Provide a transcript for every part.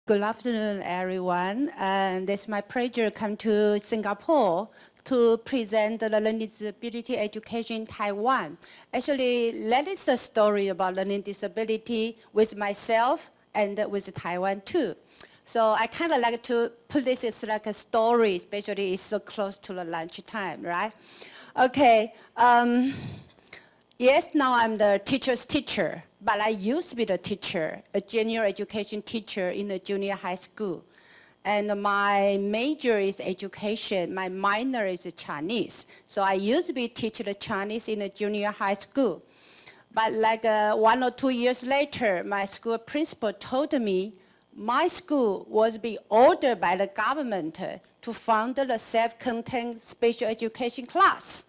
Good afternoon, everyone. And it's my pleasure to come to Singapore to present the learning disability education in Taiwan. Actually, that is a story about learning disability with myself and with Taiwan too. So I kind of like to put this as like a story, especially it's so close to the lunchtime, right? Okay. Yes, now I'm the teacher's teacher, but I used to be the teacher, a junior education teacher in a junior high school. And my major is education, my minor is Chinese. So I used to be teaching the Chinese in a junior high school. But like 1 or 2 years later, my school principal told me my school was being ordered by the government to fund the self-contained special education class.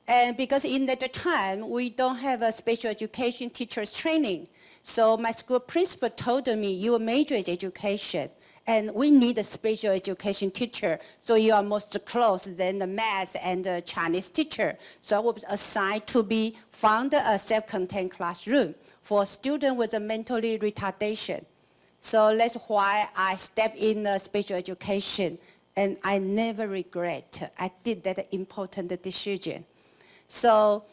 And because in that time, we don't have a special education teacher's training. So my school principal told me, your major is education, and we need a special education teacher. So you are most close than the math and the Chinese teacher. So I was assigned to be found a self-contained classroom for students with a mentally retardation. So that's why I stepped in special education, and I never regret I did that important decision. So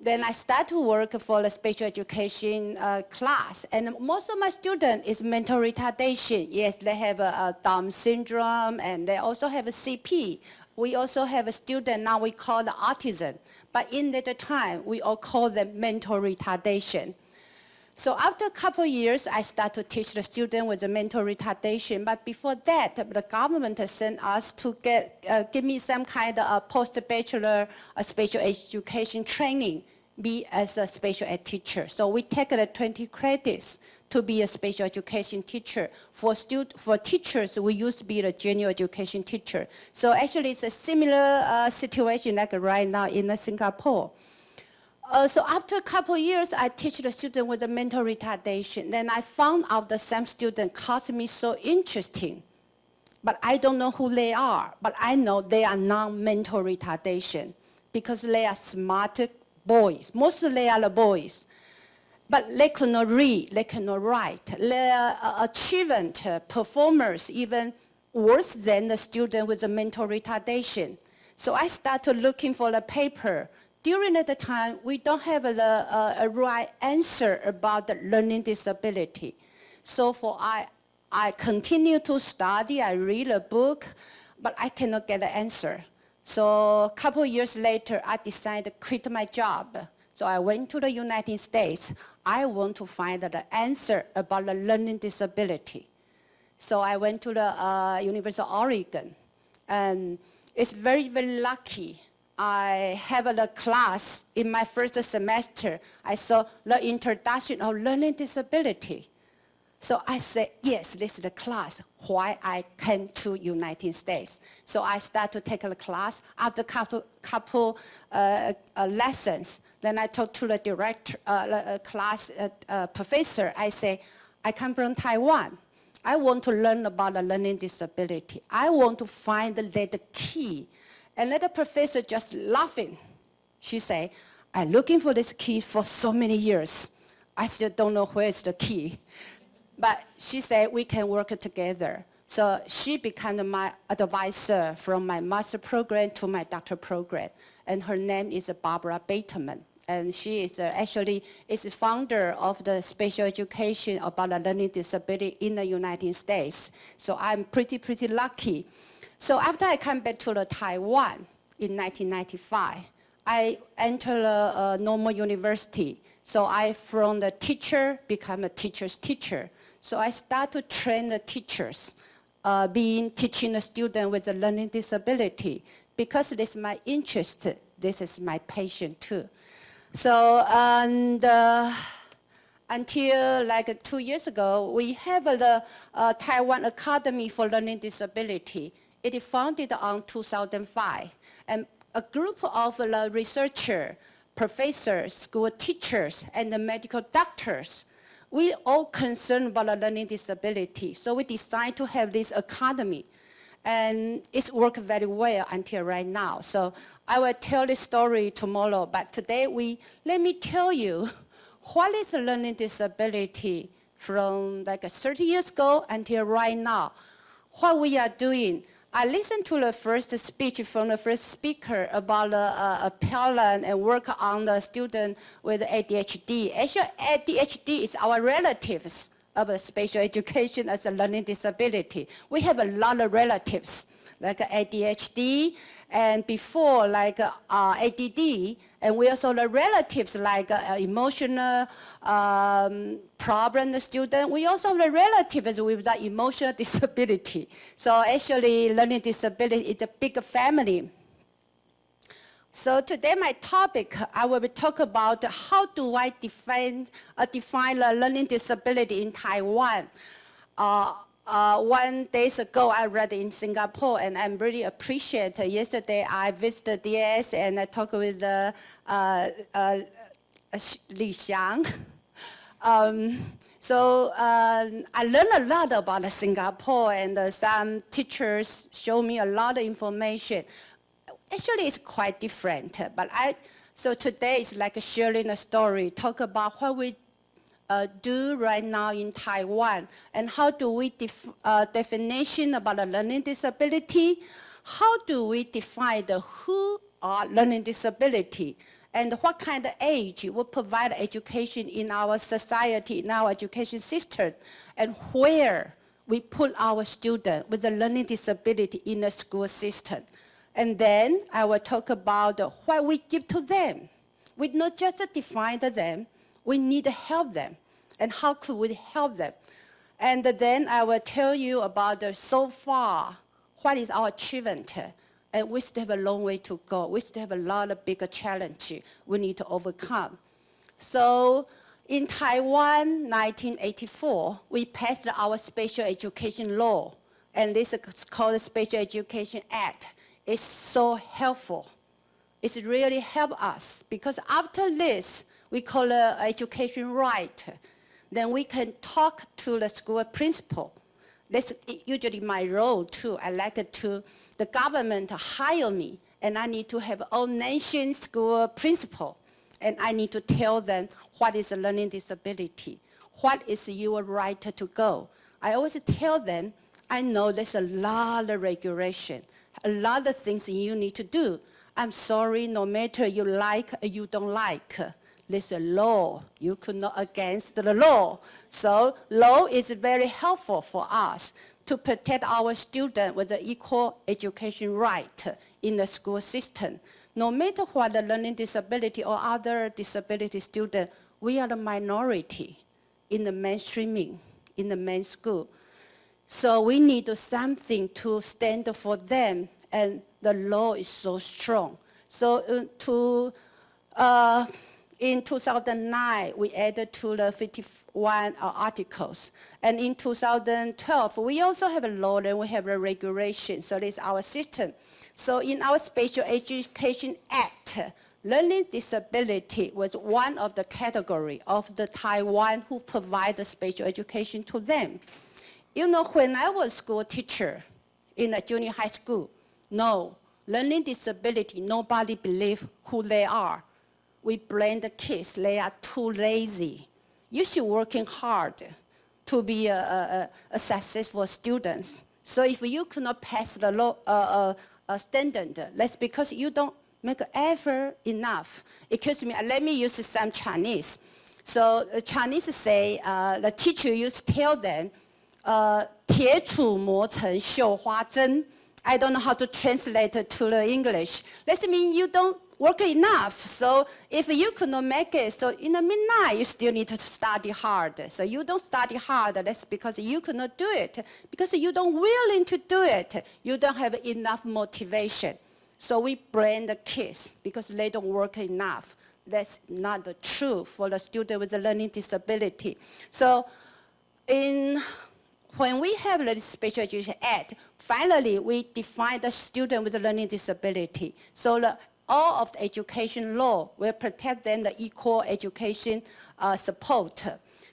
then I started to work for the special education class. And most of my students is mental retardation. Yes, they have a Down syndrome, and they also have a CP. We also have a student now we call the autism. But in that time, we all call them mental retardation. So after a couple of years, I started to teach the student with a mental retardation. But before that, the government sent us to give me some kind of post-bachelor special education training, be as a special ed teacher. So we take the 20 credits to be a special education teacher. For teachers, we used to be the junior education teacher. So actually, it's a similar situation like right now in Singapore. So after a couple of years, I teach the student with a mental retardation. Then I found out that some students caused me so interesting, but I don't know who they are. But I know they are non-mental retardation because they are smart boys. Mostly they are the boys. But they cannot read, they cannot write. Their achievement, performers, even worse than the student with a mental retardation. So I started looking for the paper. During that time, we don't have a right answer about the learning disability. So I continue to study, I read a book, but I cannot get the answer. So a couple of years later, I decided to quit my job. So I went to the United States. I want to find the answer about the learning disability. So I went to the University of Oregon, and it's very, very lucky. I have a class in my first semester. I saw the introduction of learning disability. So I said, yes, this is the class why I came to United States. So I started to take a class. After couple lessons, then I talked to the director, class professor. I say, I come from Taiwan. I want to learn about the learning disability. I want to find the key. And the professor just laughing. She said, I'm looking for this key for so many years. I still don't know where's the key. But she said, we can work together. So she became my advisor from my master program to my doctor program. And her name is Barbara Bateman. And she is actually is the founder of the special education about the learning disability in the United States. So I'm pretty lucky. So after I come back to Taiwan in 1995, I entered a normal university. So I, from the teacher, become a teacher's teacher. So I start to train the teachers, teaching the student with a learning disability. Because this is my interest, this is my passion too. So, until like 2 years ago, we have the Taiwan Academy for Learning Disability. It is founded in 2005, and a group of researchers, professors, school teachers, and the medical doctors, we all concerned about the learning disability. So we decided to have this academy, and it's worked very well until right now. So I will tell this story tomorrow, but today let me tell you what is a learning disability from like 30 years ago until right now. What we are doing, I listened to the first speech from the first speaker about a parent and work on the student with ADHD. Actually, ADHD is our relatives of special education as a learning disability. We have a lot of relatives like ADHD, and before like ADD, and we also the relatives like emotional problem student. We also have the relatives with that emotional disability. So actually learning disability is a big family. So today my topic, I will talk about how do I define the learning disability in Taiwan. 1 day ago, I read in Singapore, and I'm really appreciate. Yesterday, I visited DS and I talked with Li Xiang. I learned a lot about Singapore, and some teachers show me a lot of information. Actually, it's quite different, but so today is like sharing a story, talk about what we do right now in Taiwan, and how do we definition about a learning disability, how do we define who are learning disability, and what kind of age will provide education in our society, in our education system, and where we put our students with a learning disability in the school system. And then I will talk about what we give to them. We not just define them, we need to help them. And how could we help them? And then I will tell you about so far, what is our achievement. And we still have a long way to go. We still have a lot of bigger challenges we need to overcome. So in Taiwan, 1984, we passed our special education law. And this is called the Special Education Act. It's so helpful. It's really helped us because after this, we call it education right. Then we can talk to the school principal. That's usually my role too. I like it to the government hire me, and I need to have all nation school principal, and I need to tell them what is a learning disability, what is your right to go. I always tell them, I know there's a lot of regulation, a lot of things you need to do. I'm sorry, no matter you like or you don't like, there's a law. You could not against the law. So law is very helpful for us to protect our students with the equal education right in the school system. No matter what the learning disability or other disability student, we are the minority in the mainstreaming, in the main school. So we need something to stand for them, and the law is so strong. So in 2009, we added to the 51 articles. And in 2012, we also have a law and we have a regulation. So this is our system. So in our Special Education Act, learning disability was one of the category of the Taiwan who provide the special education to them. You know, when I was school teacher in a junior high school, no, learning disability, nobody believe who they are. We blame the kids, they are too lazy. You should working hard to be a successful student. So if you cannot pass the law, standard, that's because you don't make effort enough. Excuse me, let me use some Chinese. So Chinese say, the teacher used to tell them, 铁杵磨成绣花针. I don't know how to translate it to the English. That means you don't work enough. So if you could not make it, so in the midnight, you still need to study hard. So you don't study hard, that's because you could not do it. Because you don't willing to do it, you don't have enough motivation. So we blame the kids because they don't work enough. That's not the truth for the student with a learning disability. So when we have the Special Education Act, finally we define the student with a learning disability. So all of the education law will protect them the equal education support.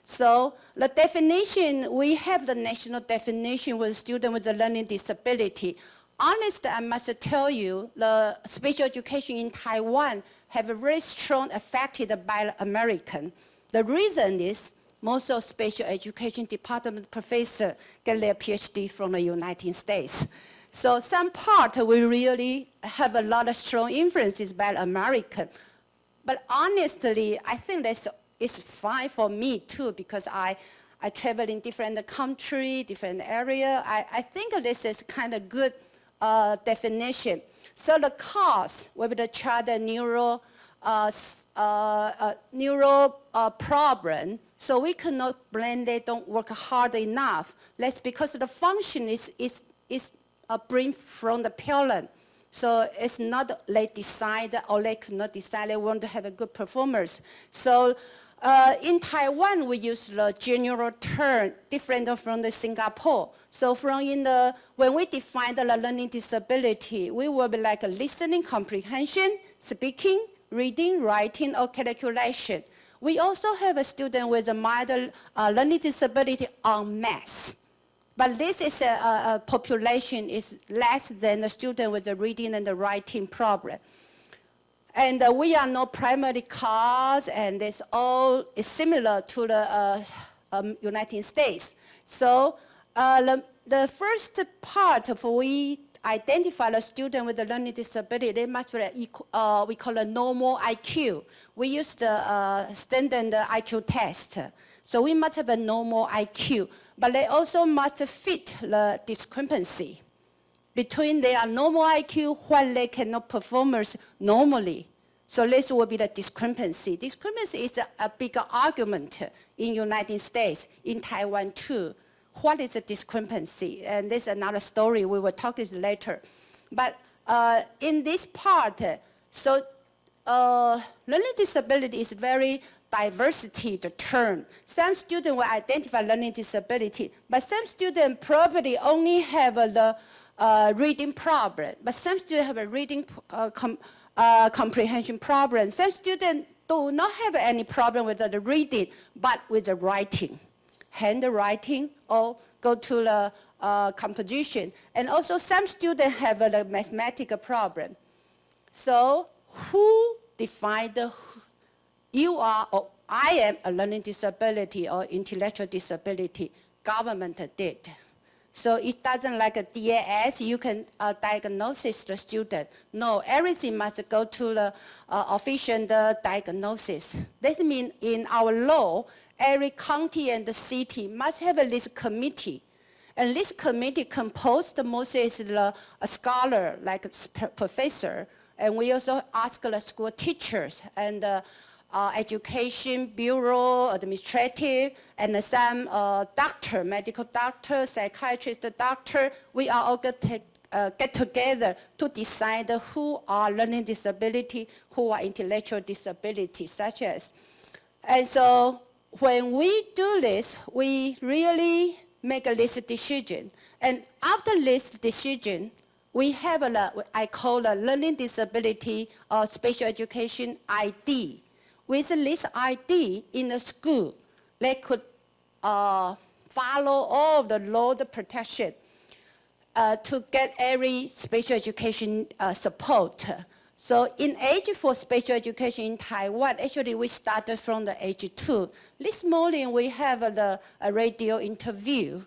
So the definition, we have the national definition with student with a learning disability. Honestly, I must tell you, the special education in Taiwan have a very strong affected by American. The reason is most of special education department professors get their PhD from the United States. So some part we really have a lot of strong influences by American. But honestly, I think that's it's fine for me too, because I travel in different country, different area. I think this is kind of good definition. So the cause will be the child neuro problem. So we cannot blame they don't work hard enough. That's because the function is bring from the parent. So it's not they decide or they could not decide they want to have a good performance. So in Taiwan, we use the general term different from the Singapore. So when we define the learning disability, we will be like a listening, comprehension, speaking, reading, writing, or calculation. We also have a student with a mild learning disability on math. But this is a population is less than the student with the reading and the writing problem. And we are not primary cause, and this all is similar to the United States. So the first part of we identify the student with the learning disability, they must be we call a normal IQ. We use the standard IQ test. So we must have a normal IQ, but they also must fit the discrepancy between their normal IQ while they cannot perform normally. So this will be the discrepancy. Discrepancy is a bigger argument in United States, in Taiwan too. What is a discrepancy? And this is another story, we will talk about later. But in this part, learning disability is very diversity, the term. Some students will identify learning disability, but some students probably only have the reading problem, but some students have a reading comprehension problem. Some students do not have any problem with the reading, but with the writing, handwriting, or go to the composition. And also some students have a mathematical problem. So who defined you are or I am a learning disability or intellectual disability? Government did. So it doesn't like a DAS, you can diagnose the student. No, everything must go to the official diagnosis. This means in our law, every county and the city must have a list committee. And this committee composed mostly is a scholar, like a professor. And we also ask the school teachers and education bureau, administrative, and some doctor, medical doctor, psychiatrist doctor. We are all get together to decide who are learning disability, who are intellectual disability, such as. And so when we do this, we really make this decision. And after this decision, we have I call a learning disability or special education ID. With this ID in the school, they could follow all the law, the protection to get every special education support. So in age for special education in Taiwan, actually we started from the age 2. This morning we have a radio interview,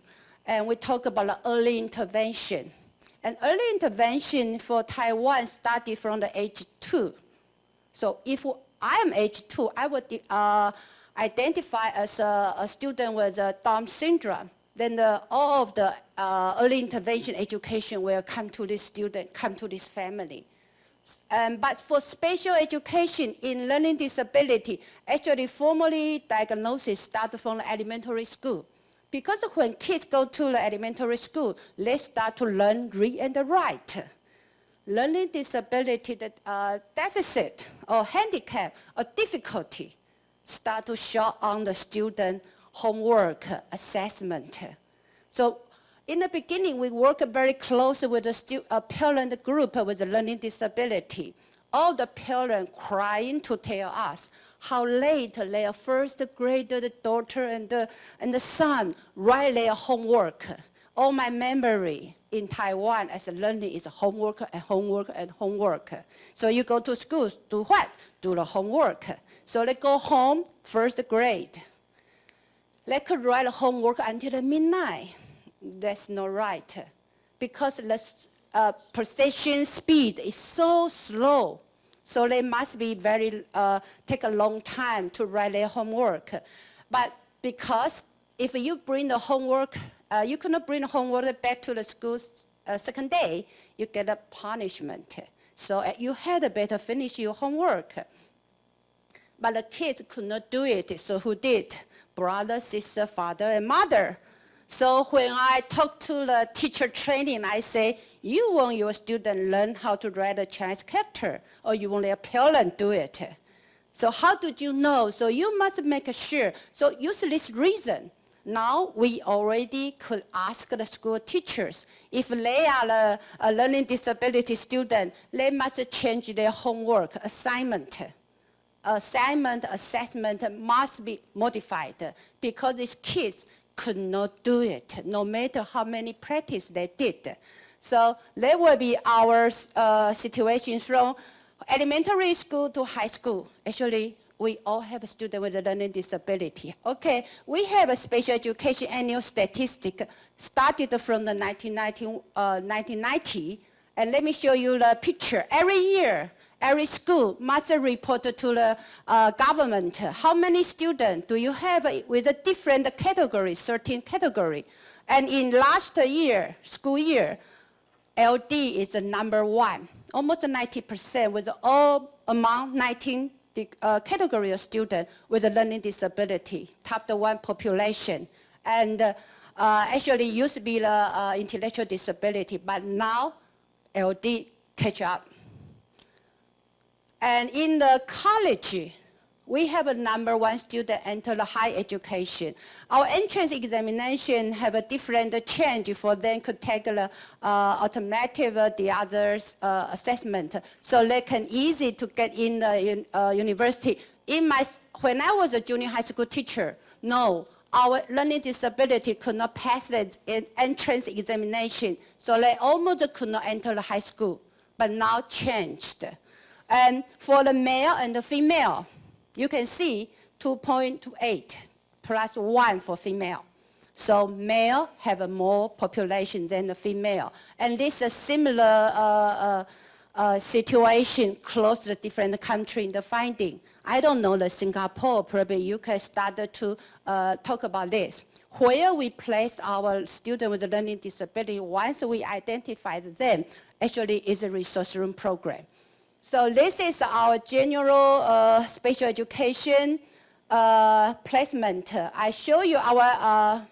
and we talk about the early intervention. And early intervention for Taiwan started from the age 2. So if I am age 2, I would identify as a student with Down syndrome. Then all of the early intervention education will come to this student, come to this family. But for special education in learning disability, actually formally diagnosis starts from the elementary school. Because when kids go to the elementary school, they start to learn, read, and write. Learning disability deficit or handicap or difficulty start to show on the student homework assessment. So in the beginning, we work very closely with the parent group with a learning disability. All the parents crying to tell us how late their first grade daughter and the son write their homework. All my memory in Taiwan as a learning is homework and homework and homework. So you go to school, do what? Do the homework. So they go home, first grade. they could write homework until midnight. That's not right, because the processing speed is so slow. So they must be take a long time to write their homework. But because if you bring the homework, you cannot bring the homework back to the school second day, you get a punishment. So you had better finish your homework. But the kids could not do it, so who did? Brother, sister, father, and mother. So when I talk to the teacher training, I say, you want your student learn how to write a Chinese character, or you want their parent do it. So how did you know? So you must make sure. So use this reason. Now we already could ask the school teachers, if they are a learning disability student, they must change their homework assignment. Assessment must be modified, because these kids could not do it, no matter how many practice they did. So there will be our situation from elementary school to high school. Actually, we all have a student with a learning disability. Okay, we have a special education annual statistic started from the 1990, and let me show you the picture. Every year, every school must report to the government how many students do you have with a different categories, 13 category. And in last year, school year, LD is the number one, almost 90% with all among 19 category of students with a learning disability, top one population. And actually used to be the intellectual disability, but now LD catch up. And in the college, we have a number one student enter the higher education. Our entrance examination have a different change for them to take the alternative, the others assessment, so they can easy to get in the university. When I was a junior high school teacher, no, our learning disability could not pass the entrance examination, so they almost could not enter the high school, but now changed. And for the male and the female, you can see 2.28 plus 1 for female. So male have a more population than the female. And this is a similar situation close to the different country in the finding. I don't know the Singapore, probably you can start to talk about this. Where we place our students with a learning disability, once we identify them, actually is a resource room program. So this is our general special education placement. I show you our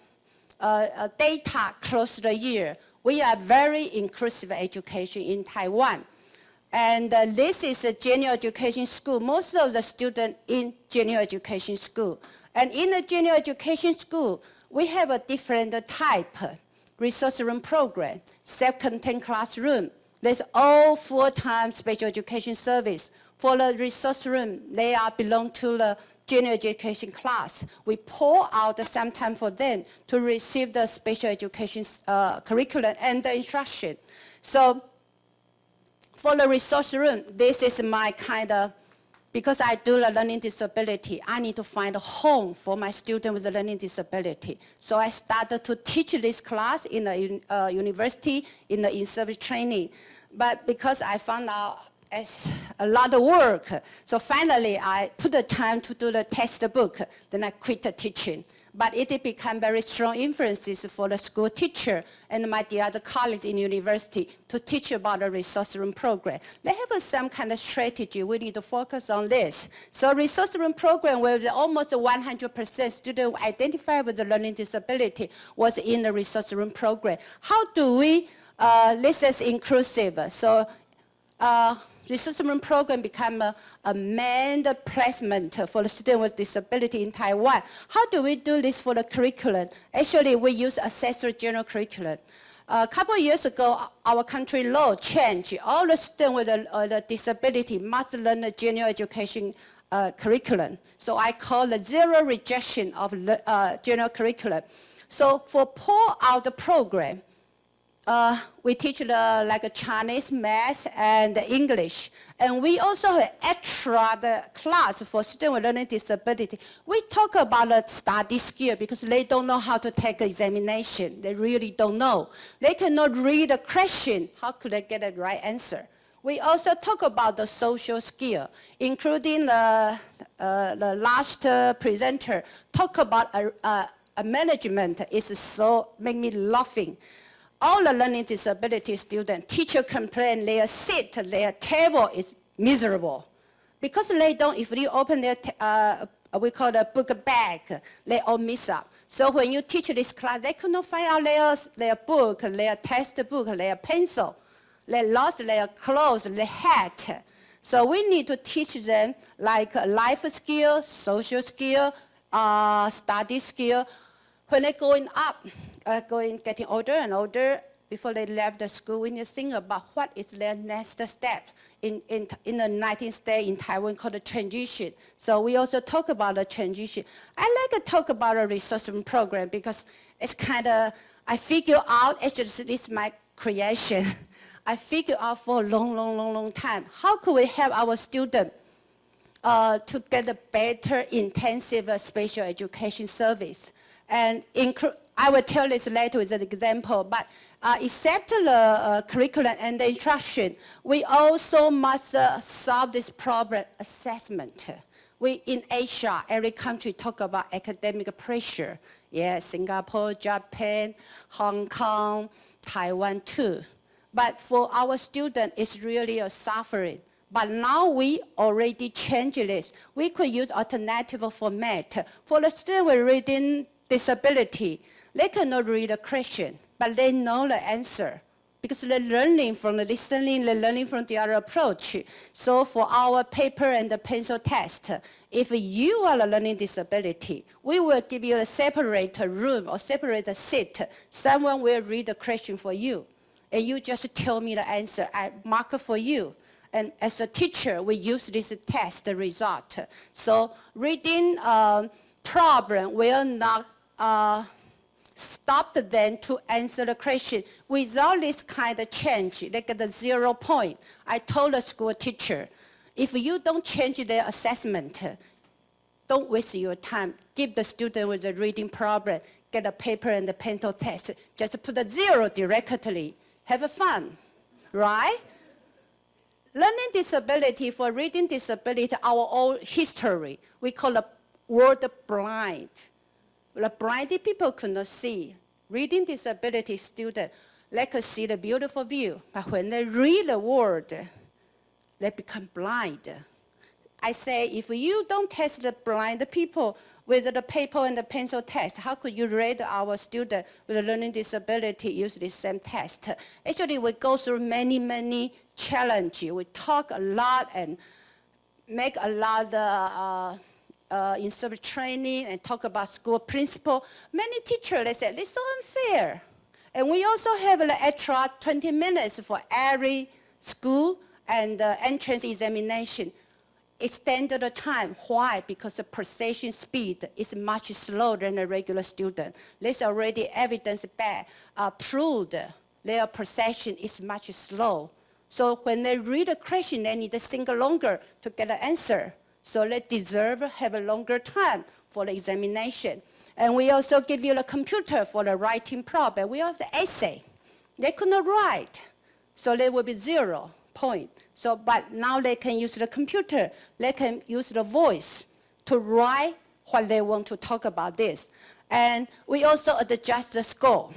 data close to the year. We are very inclusive education in Taiwan. And this is a general education school. Most of the students in general education school. And in the general education school, we have a different type resource room program, self-contained classroom. There's all full-time special education service. For the resource room, they belong to the general education class. We pour out some time for them to receive the special education curriculum and the instruction. So for the resource room, this is my because I do the learning disability, I need to find a home for my student with a learning disability. So I started to teach this class in the university, in the in-service training. But because I found out it's a lot of work, so finally I put the time to do the textbook, then I quit the teaching. But it became very strong influences for the school teacher and the other colleagues in university to teach about the resource room program. They have some kind of strategy. We need to focus on this. So resource room program where almost 100% students identified with the learning disability was in the resource room program. How do we, this is inclusive. So resource room program become a main placement for the student with disability in Taiwan. How do we do this for the curriculum? Actually, we use accessory general curriculum. A couple of years ago, our country law changed. All the students with a disability must learn the general education curriculum. So I call the zero rejection of general curriculum. So for pour out the program, we teach like a Chinese, math, and English. And we also have extra class for students with learning disability. We talk about the study skill because they don't know how to take an examination. They really don't know. They cannot read a question. How could they get the right answer? We also talk about the social skill, including the last presenter talk about a management. Is so make me laughing. All the learning disability students, teacher complain their seat, their table is miserable. Because they don't, if you open their, we call the book bag, they all miss up. So when you teach this class, they could not find out their book, their textbook, their pencil. They lost their clothes, their hat. So we need to teach them like life skill, social skill, study skill. When they're going up, getting older and older, before they left the school, we need to think about what is their next step. In the United States, in Taiwan, called the transition. So we also talk about the transition. I like to talk about a resource room program because it's kind of, I figure out, actually this is my creation. I figured out for a long time, how could we help our students to get a better intensive special education service? And I will tell this later with an example, but except the curriculum and the instruction, we also must solve this problem assessment. We, in Asia, every country talk about academic pressure. Yeah, Singapore, Japan, Hong Kong, Taiwan too. But for our students, it's really a suffering. But now we already changed this. We could use alternative format. For the student with reading disability, they cannot read a question, but they know the answer because they're learning from the listening, they're learning from the other approach. So for our paper and the pencil test, if you are a learning disability, we will give you a separate room or separate seat. Someone will read the question for you, and you just tell me the answer. I mark it for you. And as a teacher, we use this test the result. So reading problem will not stop them to answer the question. Without this kind of change, they get a 0 point. I told the school teacher, if you don't change their assessment, don't waste your time. Give the student with a reading problem, get a paper and the pencil test. Just put a 0 directly. Have fun, right? Learning disability, for reading disability, our own history, we call the word blind. The blind people could not see. Reading disability students, they could see the beautiful view, but when they read the word, they become blind. I say, if you don't test the blind people with the paper and the pencil test, how could you rate our student with a learning disability use the same test? Actually, we go through many challenges. We talk a lot and make a lot of in service training and talk about school principal. Many teachers, they say, it's so unfair. And we also have an extra 20 minutes for every school and entrance examination. Extended the time. Why? Because the processing speed is much slower than a regular student. There's already evidence-based proved their processing is much slow. So when they read a question, they need to think longer to get an answer. So they deserve have a longer time for the examination. And we also give you the computer for the writing problem. We have the essay. They could not write, so they will be 0 point. So, but now they can use the computer. They can use the voice to write what they want to talk about this. And we also adjust the score.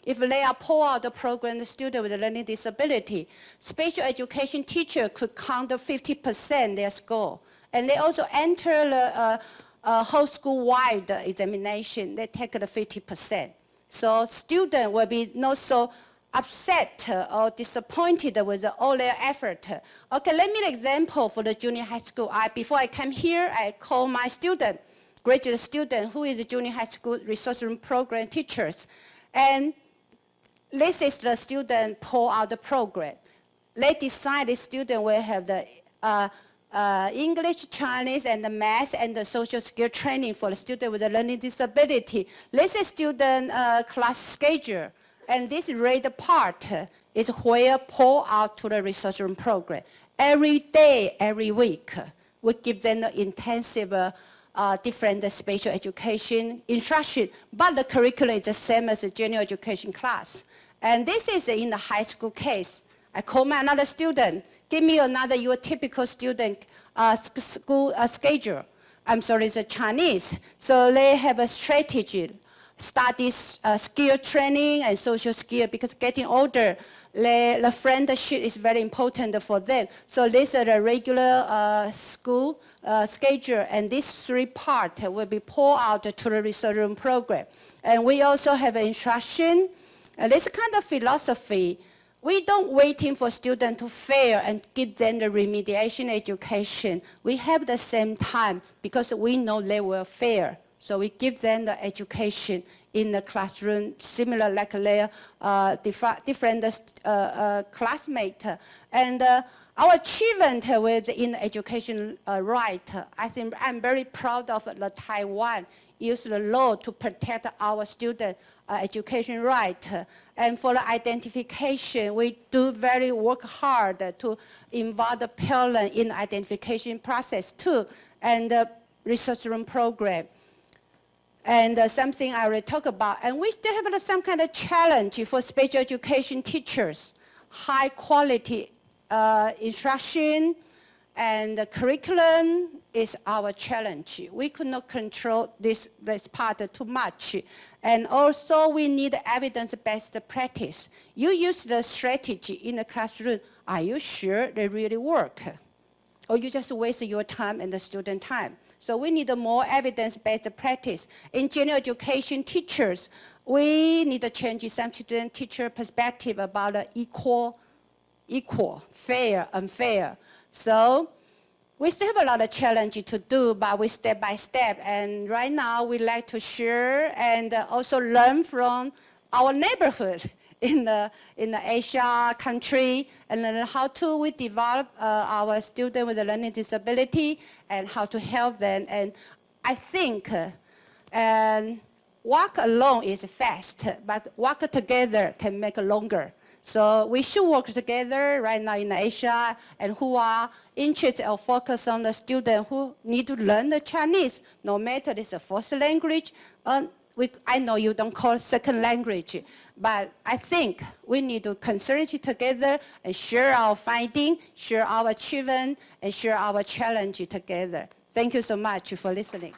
If they are pull out the program, the student with a learning disability, special education teacher could count 50% their score. And they also enter the whole school-wide examination. They take the 50%. So students will be not so upset or disappointed with all their effort. Okay, let me an example for the junior high school. Before I came here, I called my student, graduate student, who is a junior high school resource room program teachers. And this is the student pull out the program. They decide the student will have the English, Chinese, and the math and the social skill training for the student with a learning disability. This is student class schedule. And this red part is where pour out to the research room program. Every day, every week, we give them the intensive different special education instruction, but the curriculum is the same as the general education class. And this is in the high school case. I call my another student, give me another your typical student school schedule. I'm sorry, it's a Chinese. So they have a strategy, studies, skill training and social skill, because getting older, the friendship is very important for them. So this is a regular school schedule, and these 3 parts will be poured out to the research room program. And we also have instruction. This kind of philosophy, we don't waiting for students to fail and give them the remediation education. We have the same time because we know they will fail. So we give them the education in the classroom, similar like their different classmates. And our achievement within education right, I think I'm very proud of the Taiwan use the law to protect our student education right. And for the identification, we do very work hard to involve the parent in the identification process too, and the research room program. And something I already talked about. And we still have some kind of challenge for special education teachers. High quality instruction and the curriculum is our challenge. We could not control this part too much. And also we need evidence-based practice. You use the strategy in the classroom. Are you sure they really work? Or you just waste your time and the student time? So we need a more evidence-based practice. In general education teachers, we need to change some student-teacher perspective about equal, fair, unfair. So we still have a lot of challenges to do, but we step by step. And right now, we like to share and also learn from our neighborhood in the Asia country, and then how to we develop our students with a learning disability and how to help them. And I think walk alone is fast, but walk together can make longer. So we should work together right now in Asia, and who are interested or focus on the student who need to learn the Chinese, no matter it's a first language. I know you don't call it second language, but I think we need to concentrate together and share our findings, share our achievement, and share our challenge together. Thank you so much for listening.